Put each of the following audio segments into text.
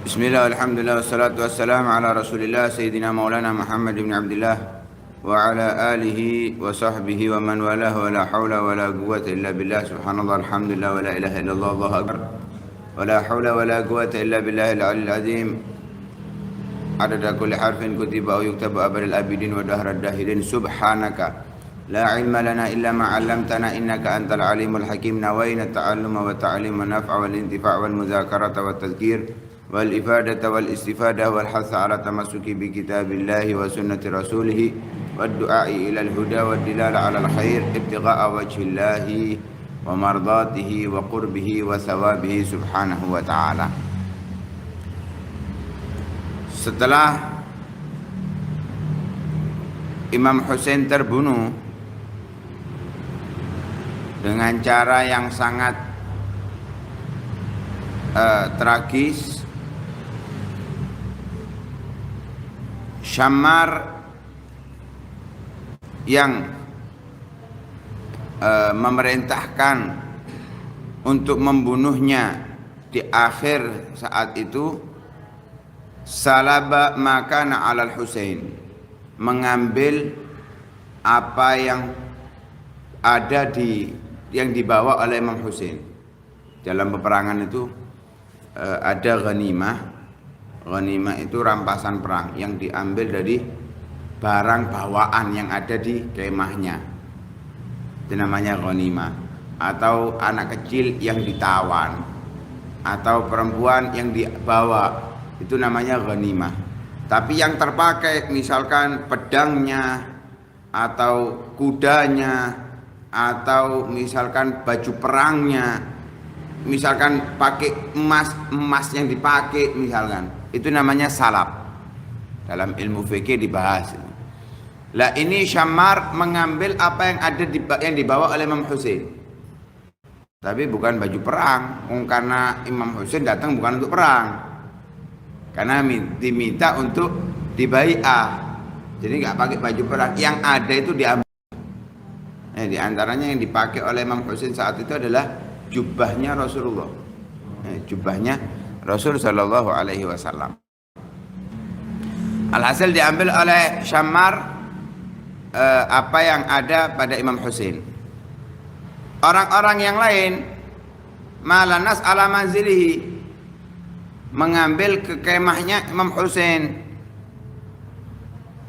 Bismillah, alhamdulillah, wassalatu wassalamu ala rasulillah Sayyidina maulana Muhammad ibn Abdullah wa ala alihi wa sahbihi wa man walah wa la hawla wa la quwwata illa billah. Subhanallah, alhamdulillah, wa la ilaha illallah, Allahu akbar, wa la hawla wa la quwwata illa billahil aliyyil azim. Adada kulli harfin kutiba aw yuktabu abadal abidin wa dahrad dahilin. Subhanaka la ilma lana illa ma 'allamtana innaka antal alimul hakim. Nawayna ta'alluma wa ta'lima naf'a wal intifa' wal muzakarata wat tadhkir wal ifadata wal istifada wal hatha ala tamassuki bi kitabillahi wa sunnati rasulih wad du'ai ila al huda wad dilala ala al khair ibtigha'a wajhillahi wa mardatihi wa qurbihi wa thawabihi subhanahu wa ta'ala. Setelah Imam Husain terbunuh dengan cara yang sangat tragis, Syammar yang memerintahkan untuk membunuhnya di akhir saat itu, salaba makana alal Husain, mengambil apa yang ada yang dibawa oleh Imam Husain. Dalam peperangan itu ada ghanimah. Ghanimah itu rampasan perang yang diambil dari barang bawaan yang ada di kemahnya. Itu namanya ghanimah. Atau anak kecil yang ditawan, atau perempuan yang dibawa, itu namanya ghanimah. Tapi yang terpakai misalkan pedangnya, atau kudanya, atau misalkan baju perangnya, misalkan pakai emas yang dipakai misalkan, itu namanya salab. Dalam ilmu fikih dibahas. Lah ini Syammar mengambil apa yang ada yang dibawa oleh Imam Husain. Tapi bukan baju perang, karena Imam Husain datang bukan untuk perang. Karena diminta untuk dibai'ah. Jadi enggak pakai baju perang, yang ada itu diambil. Di antaranya yang dipakai oleh Imam Husain saat itu adalah jubahnya Rasulullah. Jubahnya Rasul sallallahu alaihi wasallam. Alhasil diambil oleh Syammar apa yang ada pada Imam Husain. Orang-orang yang lain malanas ala manzilihi, mengambil ke kemahnya Imam Husain.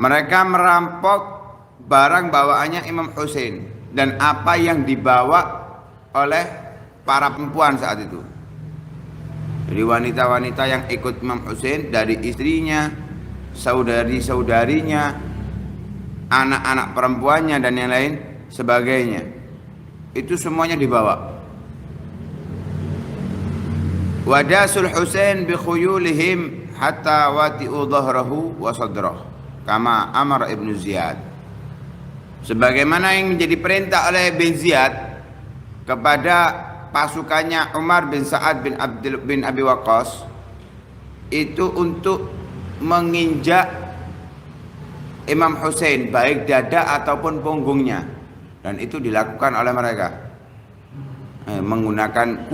Mereka merampok barang bawaannya Imam Husain dan apa yang dibawa oleh para perempuan saat itu. Jadi wanita-wanita yang ikut Imam Husain, dari istrinya, saudari-saudarinya, anak-anak perempuannya dan yang lain sebagainya, itu semuanya dibawa. Wadasul Husain bi khuyulihim hatta wati'u dhahrahu wa sadrah kama amar Ibnu Ziyad. Sebagaimana yang menjadi perintah oleh Ibn Ziyad kepada pasukannya Umar bin Sa'ad bin Abi Waqqas, itu untuk menginjak Imam Husain baik dada ataupun punggungnya, dan itu dilakukan oleh mereka menggunakan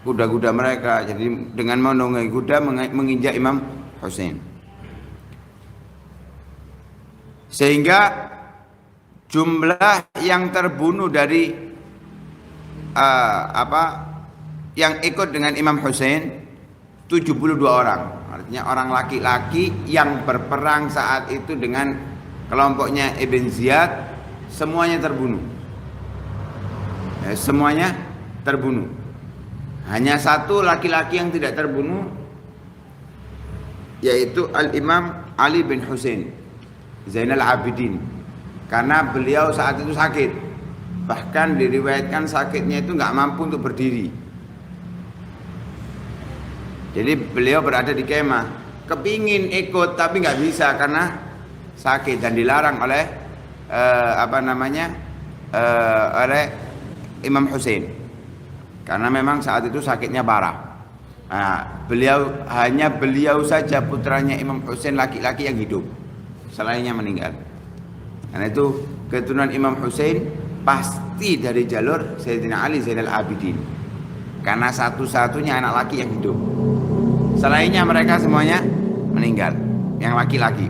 kuda-kuda mereka. Jadi dengan menunggangi kuda menginjak Imam Husain, sehingga jumlah yang terbunuh dari yang ikut dengan Imam Husain 72 orang. Artinya orang laki-laki yang berperang saat itu dengan kelompoknya Ibn Ziyad, semuanya terbunuh. Semuanya terbunuh. Hanya satu laki-laki yang tidak terbunuh, yaitu Al-Imam Ali bin Husain Zainal Abidin, karena beliau saat itu sakit. Bahkan diriwayatkan sakitnya itu nggak mampu untuk berdiri. Jadi beliau berada di kemah, kepingin ikut tapi nggak bisa karena sakit dan dilarang oleh oleh Imam Husain, karena memang saat itu sakitnya parah. Nah, beliau saja putranya Imam Husain laki-laki yang hidup, selainnya meninggal. Karena itu keturunan Imam Husain pasti dari jalur Sayyidina Ali Zainal Abidin. karena satu-satunya anak laki yang hidup. Selainnya mereka semuanya meninggal, yang laki-laki.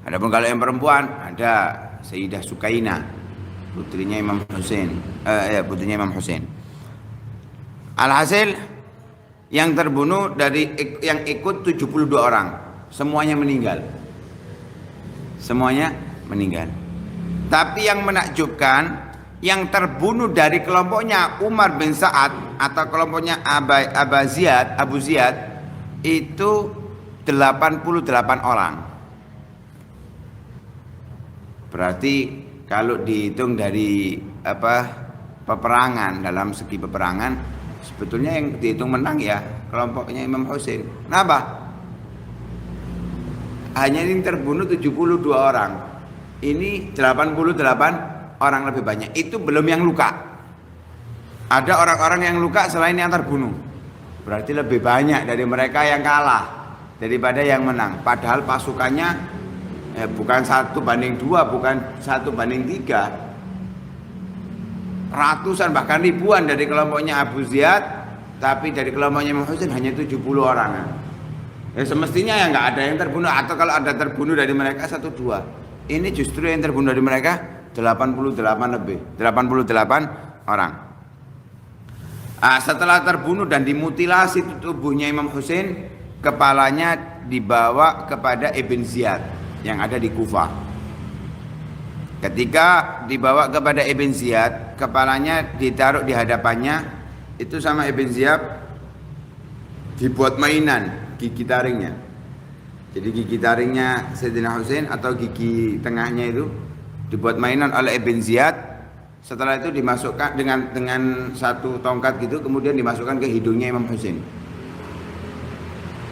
Adapun kalau yang perempuan ada Sayyidah Sukaina, putrinya Imam Husain, putrinya Imam Husain. Alhasil yang terbunuh dari yang ikut 72 orang, semuanya meninggal. Semuanya meninggal. Tapi yang menakjubkan, yang terbunuh dari kelompoknya Umar bin Sa'ad atau kelompoknya Abu Ziyad itu 88 orang. Berarti kalau dihitung dari peperangan, dalam segi peperangan, sebetulnya yang dihitung menang ya kelompoknya Imam Husain. Kenapa? Hanya ini terbunuh 72 orang. Ini 88 orang lebih banyak. Itu belum yang luka. Ada orang-orang yang luka selain yang terbunuh. Berarti lebih banyak dari mereka yang kalah daripada yang menang. Padahal pasukannya bukan 1:2, bukan 1:3. Ratusan bahkan ribuan dari kelompoknya Abu Ziyad, tapi dari kelompoknya Imam Husain hanya 70 orang. Ya semestinya ya nggak ada yang terbunuh, atau kalau ada terbunuh dari mereka 1-2. Ini justru yang terbunuh dari mereka 88 lebih, 88 orang. Setelah terbunuh dan dimutilasi tubuhnya Imam Husain, kepalanya dibawa kepada Ibn Ziyad yang ada di Kufah. Ketika dibawa kepada Ibn Ziyad, kepalanya ditaruh di hadapannya, itu sama Ibn Ziyad dibuat mainan gigi taringnya. Jadi gigi taringnya Sayyidina Husain atau gigi tengahnya itu dibuat mainan oleh Ibn Ziyad. Setelah itu dimasukkan dengan satu tongkat gitu, kemudian dimasukkan ke hidungnya Imam Husain.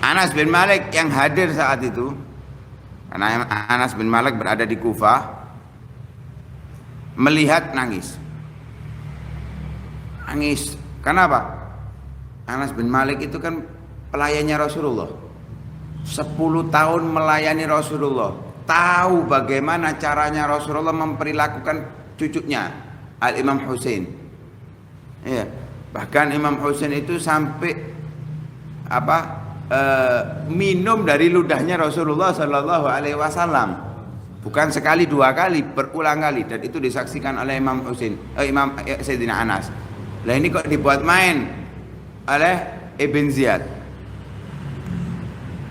Anas bin Malik yang hadir saat itu, karena Anas bin Malik berada di Kufah, melihat nangis. Kenapa? Anas bin Malik itu kan pelayannya Rasulullah. 10 tahun melayani Rasulullah. Tahu bagaimana caranya Rasulullah memperlakukan cucunya Al-Imam Husain. Ya, bahkan Imam Husain itu sampai minum dari ludahnya Rasulullah Sallallahu Alaihi Wasallam. Bukan sekali, 2 kali, berulang kali, dan itu disaksikan oleh Imam Husain, Imam Sayyidina Anas. Lah ini kok dibuat main oleh Ibn Ziyad.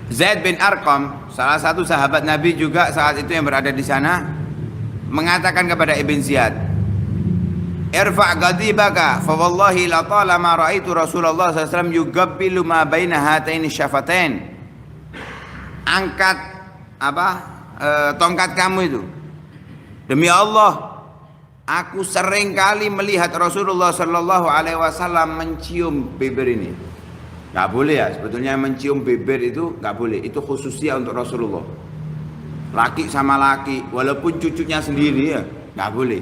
Zaid bin Arqam, salah satu sahabat Nabi juga saat itu yang berada di sana, mengatakan kepada Ibn Ziyad, "Irfa' ghadibaka, fa wallahi la talama ra'aitu Rasulullah sallallahu alaihi wasallam yugabbilu ma baina hataini syafatain." Angkat tongkat kamu itu. Demi Allah, aku sering kali melihat Rasulullah sallallahu alaihi wasallam mencium bibir ini. Gak boleh ya, sebetulnya mencium bibir itu gak boleh. Itu khususnya untuk Rasulullah. Laki sama laki, walaupun cucunya sendiri ya gak boleh.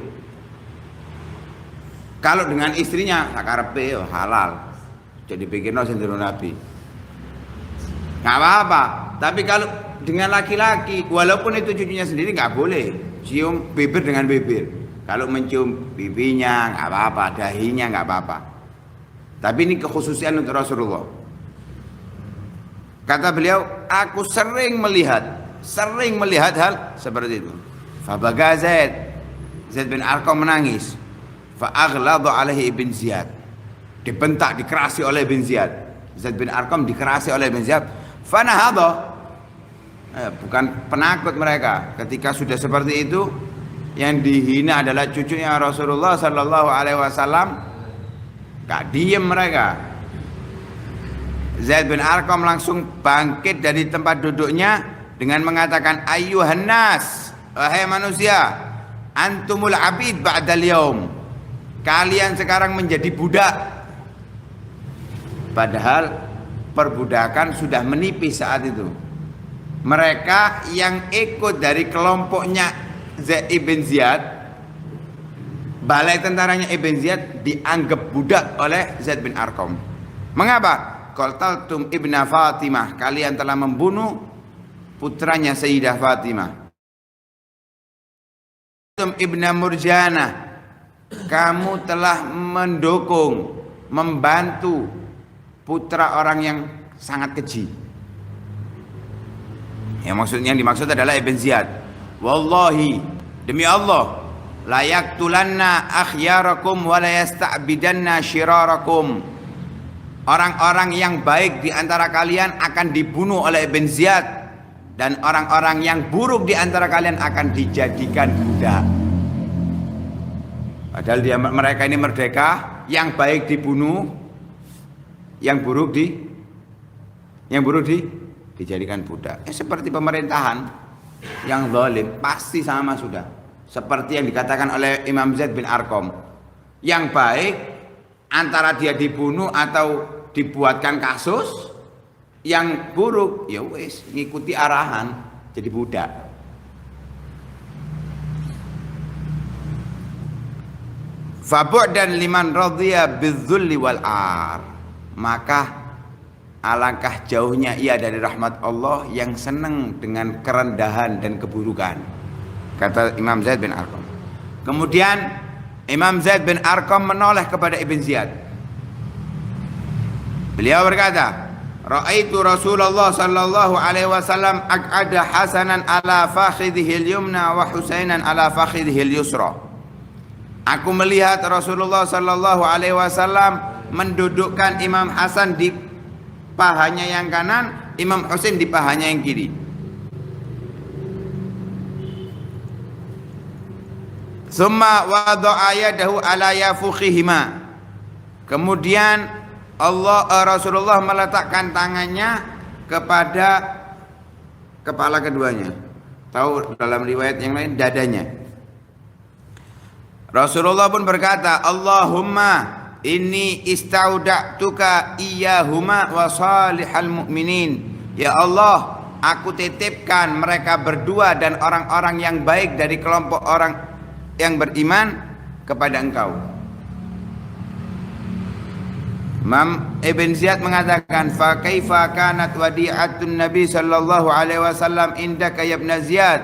Kalau dengan istrinya sakarepe halal. Jadi pikirno sendiri Nabi. Gak apa-apa. Tapi kalau dengan laki-laki, walaupun itu cucunya sendiri nggak boleh cium bibir dengan bibir. Kalau mencium pipinya nggak apa-apa, dahinya nggak apa-apa. Tapi ini kekhususian untuk Rasulullah. Kata beliau, aku sering melihat hal seperti itu. Fabaga Zaid bin Arqam menangis. Fa'aghladu alaihi Ibn Ziyad. Dibentak, dikerasi oleh Ibn Ziyad. Zaid bin Arqam dikerasi oleh Ibn Ziyad. Fanahadha. Bukan penakut mereka. Ketika sudah seperti itu, yang dihina adalah cucunya Rasulullah Sallallahu Alaihi Wasallam. Gak diem mereka. Zaid bin Arqam langsung bangkit dari tempat duduknya dengan mengatakan, Ayyuhan nas, wahai manusia, antumul abid ba'dal yaum. Kalian sekarang menjadi budak. Padahal perbudakan sudah menipis saat itu. Mereka yang ikut dari kelompoknya Ibn Ziyad, balai tentaranya Ibn Ziyad, dianggap budak oleh Zaid bin Arqam. Mengapa? Qataltum ibna Fatimah, kalian telah membunuh putranya Sayyidah Fatimah. Ibna Murjana, kamu telah mendukung, membantu putra orang yang sangat keji. Yang dimaksud adalah Ibn Ziyad. Wallahi, demi Allah, la yaqtulanna akhyarakum wa la yasta'bidanna syirarakum. Orang-orang yang baik di antara kalian akan dibunuh oleh Ibn Ziyad, dan orang-orang yang buruk di antara kalian akan dijadikan budak. Padahal mereka ini merdeka, yang baik dibunuh, yang buruk dijadikan budak. Seperti pemerintahan yang zalim pasti sama sudah. Seperti yang dikatakan oleh Imam Zaid bin Arqam. Yang baik antara dia dibunuh atau dibuatkan kasus, yang buruk ya wis ngikuti arahan jadi budak. Fabu'dan liman radhiya bidzulli wal ar. Maka alangkah jauhnya ia dari rahmat Allah yang senang dengan kerendahan dan keburukan, kata Imam Zaid bin Arqam. Kemudian Imam Zaid bin Arqam menoleh kepada Ibn Ziyad. Beliau berkata, "Ra'aitu Rasulullah sallallahu alaihi wasallam aq'ada Hasanan ala fakhidhihi al-yumna wa Husainan ala fakhidhihi al-yusra." Aku melihat Rasulullah sallallahu alaihi wasallam mendudukkan Imam Hasan di pahanya yang kanan, Imam Husain di pahanya yang kiri. Summa wada'a yadahu ala yafukhihima. Kemudian Rasulullah meletakkan tangannya kepada kepala keduanya. Tahu dalam riwayat yang lain dadanya. Rasulullah pun berkata, "Allahumma inni istauda'tuka iyyahuma wa salihal mu'minin." Ya Allah, aku titipkan mereka berdua dan orang-orang yang baik dari kelompok orang yang beriman kepada Engkau. Imam Ibn Ziyad mengatakan, "Fa kaifa kanat wadi'atun Nabi sallallahu alaihi wasallam indaka ya Ibn Ziyad?"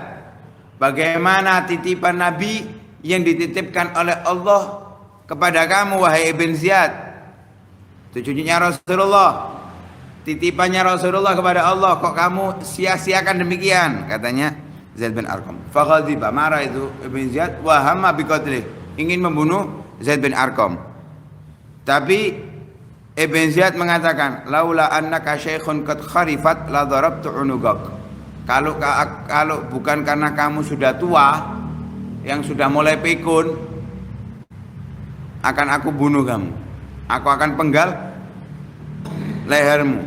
Bagaimana titipan Nabi yang dititipkan oleh Allah kepada kamu wahai Ibn Ziyad? Itu cucunya Rasulullah. Titipannya Rasulullah kepada Allah, kok kamu sia-siakan demikian? Katanya Zaid bin Arqam. Faghadiba, marah itu Ibn Ziyad, wa hamma biqatlih, ingin membunuh Zaid bin Arqam. Tapi Ibn Ziyad mengatakan, "Laula annaka syaikhun qad kharifat la darabtu unugak." Kalau bukan karena kamu sudah tua, yang sudah mulai pikun, akan aku bunuh kamu. Aku akan penggal lehermu.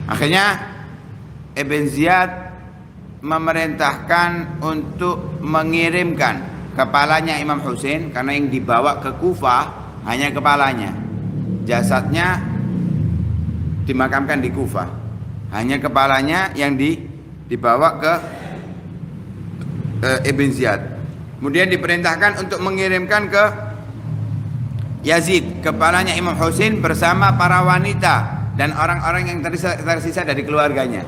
Akhirnya Ibn Ziyad memerintahkan untuk mengirimkan kepalanya Imam Husain, karena yang dibawa ke Kufah hanya kepalanya. Jasadnya dimakamkan di Kufah. Hanya kepalanya yang dibawa ke Ibn Ziyad. Kemudian diperintahkan untuk mengirimkan ke Yazid kepalanya Imam Husain bersama para wanita dan orang-orang yang tersisa dari keluarganya.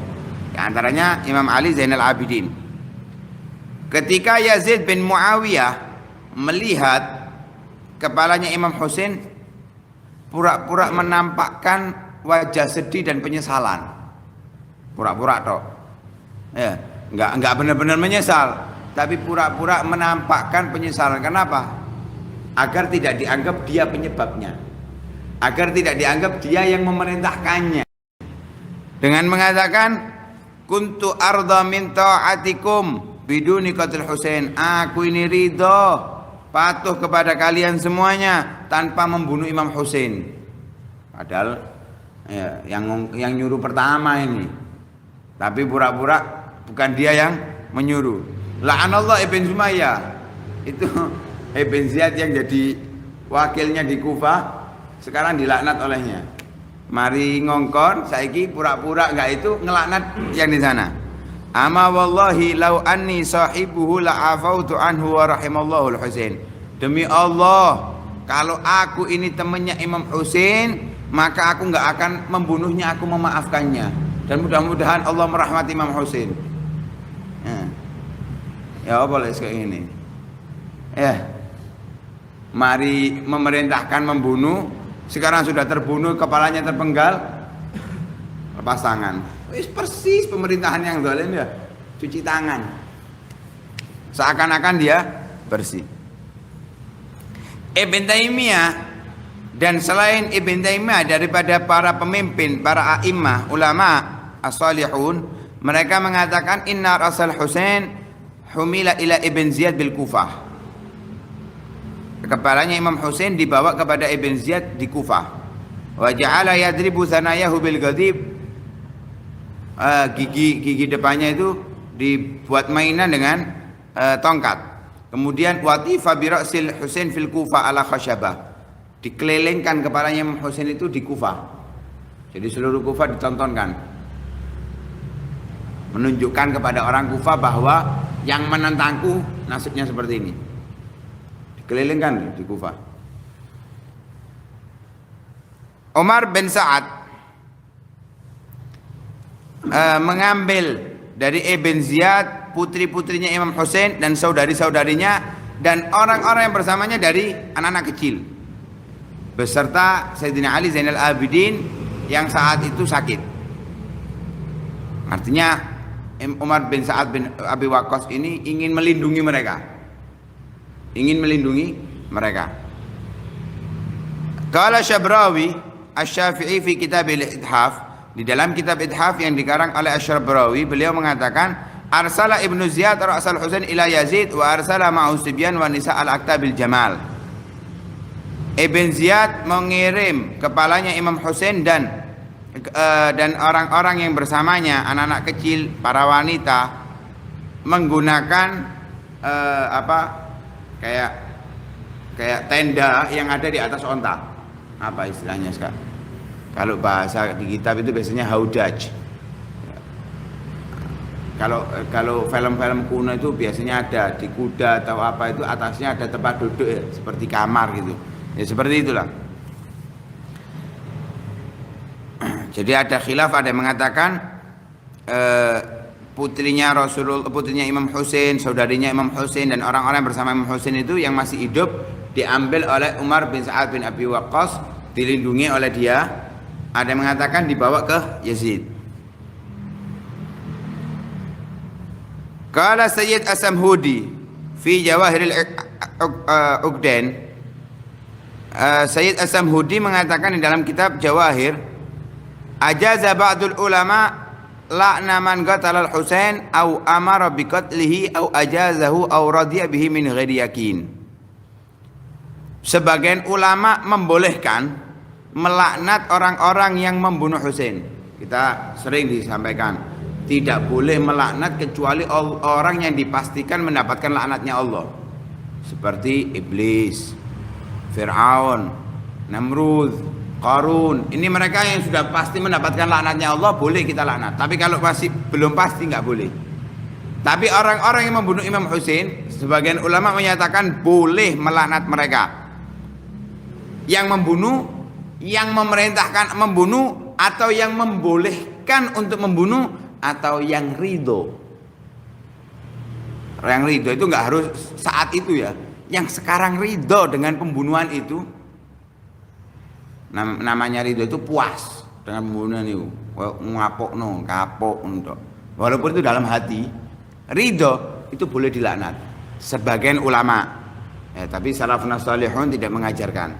Di antaranya Imam Ali Zainal Abidin. Ketika Yazid bin Muawiyah melihat kepalanya Imam Husain, pura-pura menampakkan wajah sedih dan penyesalan. Pura-pura toh. Ya, enggak benar-benar menyesal, tapi pura-pura menampakkan penyesalan. Kenapa? Agar tidak dianggap dia penyebabnya, agar tidak dianggap dia yang memerintahkannya. Dengan mengatakan, "Kuntu arda min ta'atikum biduni qatl Husain." Aku ini ridho, patuh kepada kalian semuanya tanpa membunuh Imam Husain. Padahal ya, yang nyuruh pertama ini, tapi pura-pura bukan dia yang menyuruh. La'anallah Ibn Sumayyah. Itu Ibn Ziyad yang jadi wakilnya di Kufah, sekarang dilaknat olehnya. Mari ngongkon, saiki pura-pura enggak itu ngelaknat yang di sana. Ama wallahi law anni sahibuhu la'afautu anhu wa rahimallahu al-Husain. Demi Allah, kalau aku ini temannya Imam Husain, maka aku enggak akan membunuhnya, aku memaafkannya. Dan mudah-mudahan Allah merahmati Imam Husain. Ya apa les kayak ini? Ya. mari memerintahkan membunuh, sekarang sudah terbunuh, kepalanya terpenggal, lepas tangan. Wis persis pemerintahan yang zalim ya, cuci tangan. Seakan-akan dia bersih. Ibn Taimiyah dan selain Ibn Taimiyah daripada para pemimpin, para a'immah, ulama as-salihun, mereka mengatakan inna rasal Husain humila ila Ibn Ziyad bil Kufah. Kepalanya Imam Husain dibawa kepada Ibn Ziyad di Kufah. Wa ja'ala yadribu thanayahu bil ghadib. Gigi depannya itu dibuat mainan dengan tongkat. Kemudian watifa bi ra'sil Husain fil Kufah ala khasyabah. Dikelilingkan kepalanya Imam Husain itu di Kufah. Jadi seluruh Kufah ditontonkan. Menunjukkan kepada orang Kufah bahwa yang menentangku nasibnya seperti ini. Dikelilingkan di Kufah. Umar bin Sa'ad mengambil dari Ibn Ziyad putri-putrinya Imam Husain dan saudari-saudarinya dan orang-orang yang bersamanya dari anak-anak kecil beserta Sayyidina Ali Zainal Abidin yang saat itu sakit. Artinya Umar bin Sa'ad bin Abi Waqqas ini ingin melindungi mereka. Ingin melindungi mereka. Qala Syabrawi Asy-Syafi'i fi kitab al-Ithaf, di dalam kitab Ithaf yang dikarang oleh Asy-Syabrawi, beliau mengatakan arsala Ibnu Ziyad ra'sal Husain ila Yazid wa arsala ma'hu sibyan wa nisa al-aktabil jamal. Ibn Ziyad mengirim kepalanya Imam Husain dan orang-orang yang bersamanya, anak-anak kecil, para wanita, menggunakan kayak tenda yang ada di atas onta. Apa istilahnya sekarang? Kalau bahasa di kitab itu biasanya haudaj. Kalau film-film kuno itu biasanya ada di kuda atau apa itu atasnya ada tempat duduk ya, seperti kamar gitu. Ya seperti itulah. Jadi ada khilaf, ada yang mengatakan putrinya Imam Husain, saudarinya Imam Husain dan orang-orang bersama Imam Husain itu yang masih hidup diambil oleh Umar bin Sa'ad bin Abi Waqqas, dilindungi oleh dia. Ada yang mengatakan dibawa ke Yazid. Qala Sayyid As-Samhudi fi Jawahiril Uqdan. Sayyid As-Samhudi mengatakan di dalam kitab Jawahir, ajaza ba'dul ulama la'na man qatala al-Husain au amara bi qatlihi au ajazahu au radiya bihi min ghairi yakin. Sebagian ulama membolehkan melaknat orang-orang yang membunuh Husain. Kita sering disampaikan tidak boleh melaknat kecuali orang yang dipastikan mendapatkan laknatnya Allah, seperti iblis, Fir'aun, Namrud, Qarun. Ini mereka yang sudah pasti mendapatkan laknatnya Allah, boleh kita laknat. Tapi kalau masih belum pasti nggak boleh. Tapi orang-orang yang membunuh Imam Husain, sebagian ulama menyatakan boleh melaknat mereka. Yang membunuh, yang memerintahkan membunuh, atau yang membolehkan untuk membunuh, atau yang ridho. Yang ridho itu nggak harus saat itu ya. Yang sekarang ridho dengan pembunuhan itu, namanya ridho itu puas dengan pembunuhan itu. Ngapok no, kapok untuk. Walaupun itu dalam hati, ridho itu boleh dilaknat. Sebagian ulama, tapi salafun salihun tidak mengajarkan.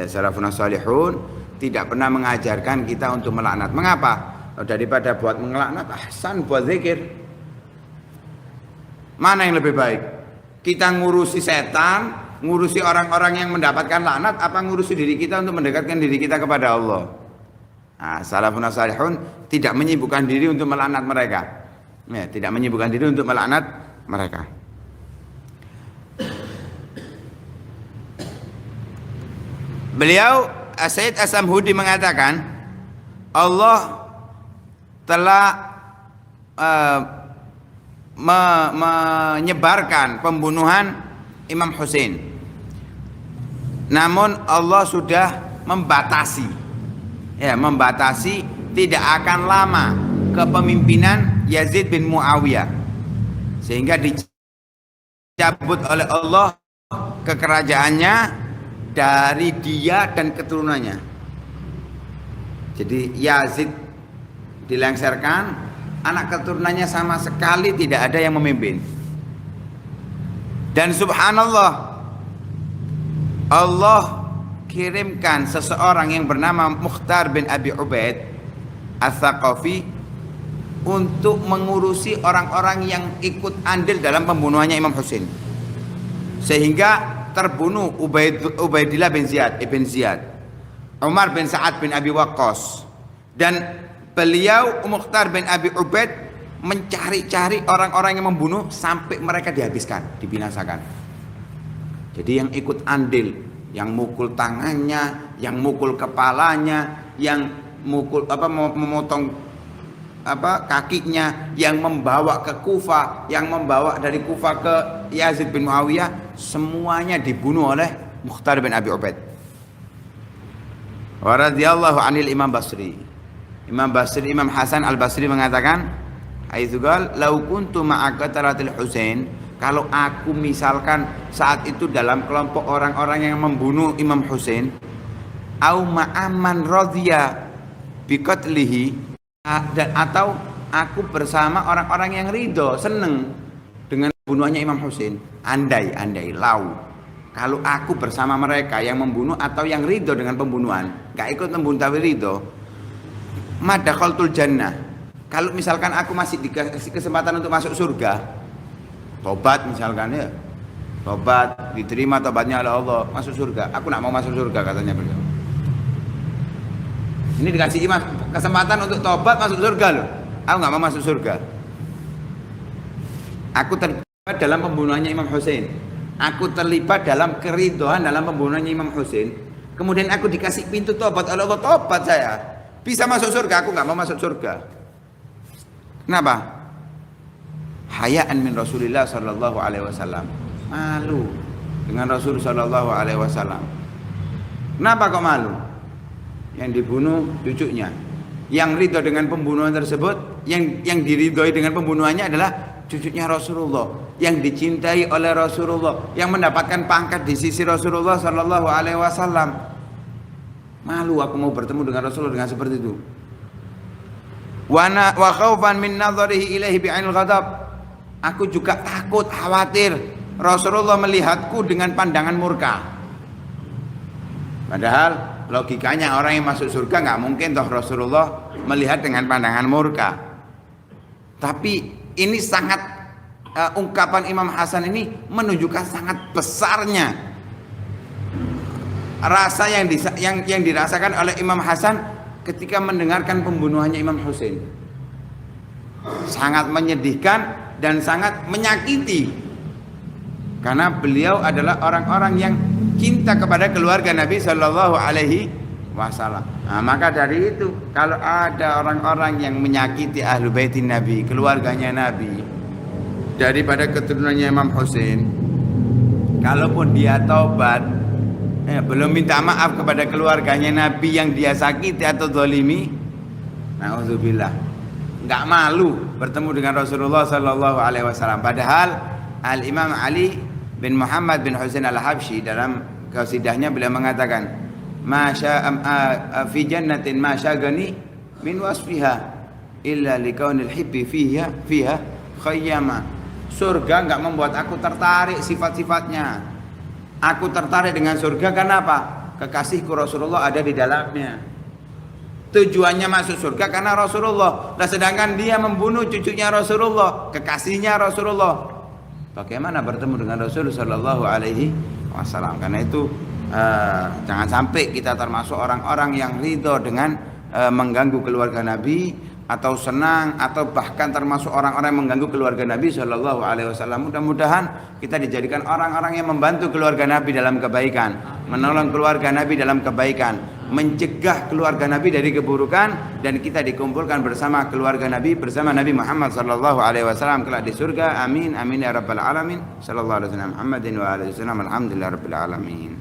Salafun salihun tidak pernah mengajarkan kita untuk melaknat. Mengapa? Daripada buat melaknat, ahsan buat zikir. Mana yang lebih baik? Kita ngurusi setan, ngurusi orang-orang yang mendapatkan laknat, apa ngurusi diri kita untuk mendekatkan diri kita kepada Allah? Nah, salafun salihun tidak menyibukkan diri untuk melaknat mereka. Tidak menyibukkan diri untuk melaknat mereka. Beliau Sayyid As-Samhudi mengatakan Allah telah menyebarkan pembunuhan Imam Husain. Namun Allah sudah membatasi tidak akan lama kepemimpinan Yazid bin Muawiyah, sehingga dicabut oleh Allah kekerajaannya dari dia dan keturunannya. Jadi Yazid dilengserkan, anak keturunannya sama sekali tidak ada yang memimpin. Dan subhanallah, Allah kirimkan seseorang yang bernama Mukhtar bin Abi Ubaid Ats-Tsaqafi untuk mengurusi orang-orang yang ikut andil dalam pembunuhannya Imam Husain, sehingga terbunuh Ubaidillah bin Ziyad ibn Ziyad, Umar bin Sa'ad bin Abi Waqqas, dan beliau Mukhtar bin Abi Ubaid mencari-cari orang-orang yang membunuh sampai mereka dihabiskan, dibinasakan. Jadi yang ikut andil, yang mukul tangannya, yang mukul kepalanya, yang mukul memotong kakinya, yang membawa ke Kufah, yang membawa dari Kufah ke Yazid bin Muawiyah, semuanya dibunuh oleh Mukhtar bin Abi Ubaid. Wa radhiyallahu anil Imam Basri. Imam Hasan Al-Basri mengatakan, "Aidzugal law kuntu ma'a qatalatil Husain," kalau aku misalkan saat itu dalam kelompok orang-orang yang membunuh Imam Husain, au ma'aman radhiya biqatlihi, dan atau aku bersama orang-orang yang ridho, seneng dengan pembunuhannya Imam Husain, andai lau kalau aku bersama mereka yang membunuh atau yang ridho dengan pembunuhan, gak ikut membunuh tapi ridho, madakhaltul jannah, kalau misalkan aku masih dikasih kesempatan untuk masuk surga, tobat misalkan ya, tobat diterima tobatnya oleh Allah, masuk surga, aku nak mau masuk surga katanya beliau. Ini dikasih kesempatan untuk tobat masuk surga loh, aku nggak mau masuk surga. Aku terlibat dalam pembunuhannya Imam Husain, aku terlibat dalam keridoan dalam pembunuhannya Imam Husain, kemudian aku dikasih pintu tobat oleh Allah, tobat saya bisa masuk surga, aku nggak mau masuk surga. Kenapa? Hayaan min Rasulillah sallallahu alaihi wasallam, malu dengan Rasul sallallahu alaihi wasallam. Kenapa kok malu? Yang dibunuh cucunya, yang ridho dengan pembunuhan tersebut, yang diridhoi dengan pembunuhannya adalah cucunya Rasulullah, yang dicintai oleh Rasulullah, yang mendapatkan pangkat di sisi Rasulullah sallallahu alaihi wasallam. Malu aku mau bertemu dengan Rasulullah dengan seperti itu. Wa khaufan min nadharihi ilaihi bi'ainil ghadab. Aku juga takut, khawatir Rasulullah melihatku dengan pandangan murka. Padahal logikanya orang yang masuk surga nggak mungkin toh Rasulullah melihat dengan pandangan murka. Tapi ini sangat ungkapan Imam Hasan ini menunjukkan sangat besarnya rasa yang dirasakan oleh Imam Hasan ketika mendengarkan pembunuhannya Imam Husain. Sangat menyedihkan dan sangat menyakiti, karena beliau adalah orang-orang yang cinta kepada keluarga Nabi Shallallahu Alaihi Wasallam. Nah, maka dari itu kalau ada orang-orang yang menyakiti ahlu baitin Nabi, keluarganya Nabi, daripada keturunannya Imam Husain, kalaupun dia taubat, belum minta maaf kepada keluarganya Nabi yang dia sakiti atau zalimi, na'udzubillah, nggak malu bertemu dengan Rasulullah Sallallahu Alaihi Wasallam. Padahal Al Imam Ali bin Muhammad bin Husain Al Habsyi dalam qasidahnya beliau mengatakan, fi jannatin ma syagani min wasfiha illa likaunil hibbi fiha khayyama. Surga nggak membuat aku tertarik sifat-sifatnya. Aku tertarik dengan surga karena apa? Kekasihku Rasulullah ada di dalamnya. Tujuannya masuk surga karena Rasulullah. Nah, sedangkan dia membunuh cucunya Rasulullah, kekasihnya Rasulullah. Bagaimana bertemu dengan Rasulullah Sallallahu Alaihi Wasallam? Karena itu jangan sampai kita termasuk orang-orang yang ridho dengan mengganggu keluarga Nabi, atau senang, atau bahkan termasuk orang-orang yang mengganggu keluarga Nabi Shallallahu Alaihi Wasallam. Mudah-mudahan kita dijadikan orang-orang yang membantu keluarga Nabi dalam kebaikan, menolong keluarga Nabi dalam kebaikan, mencegah keluarga Nabi dari keburukan, dan kita dikumpulkan bersama keluarga Nabi, bersama Nabi Muhammad Shallallahu Alaihi Wasallam kelak di surga. Amin amin ya rabbal alamin. Sallallahu alaihi wasallam Muhammadin wa alihi wasallam. Alhamdulillah rabbil alamin.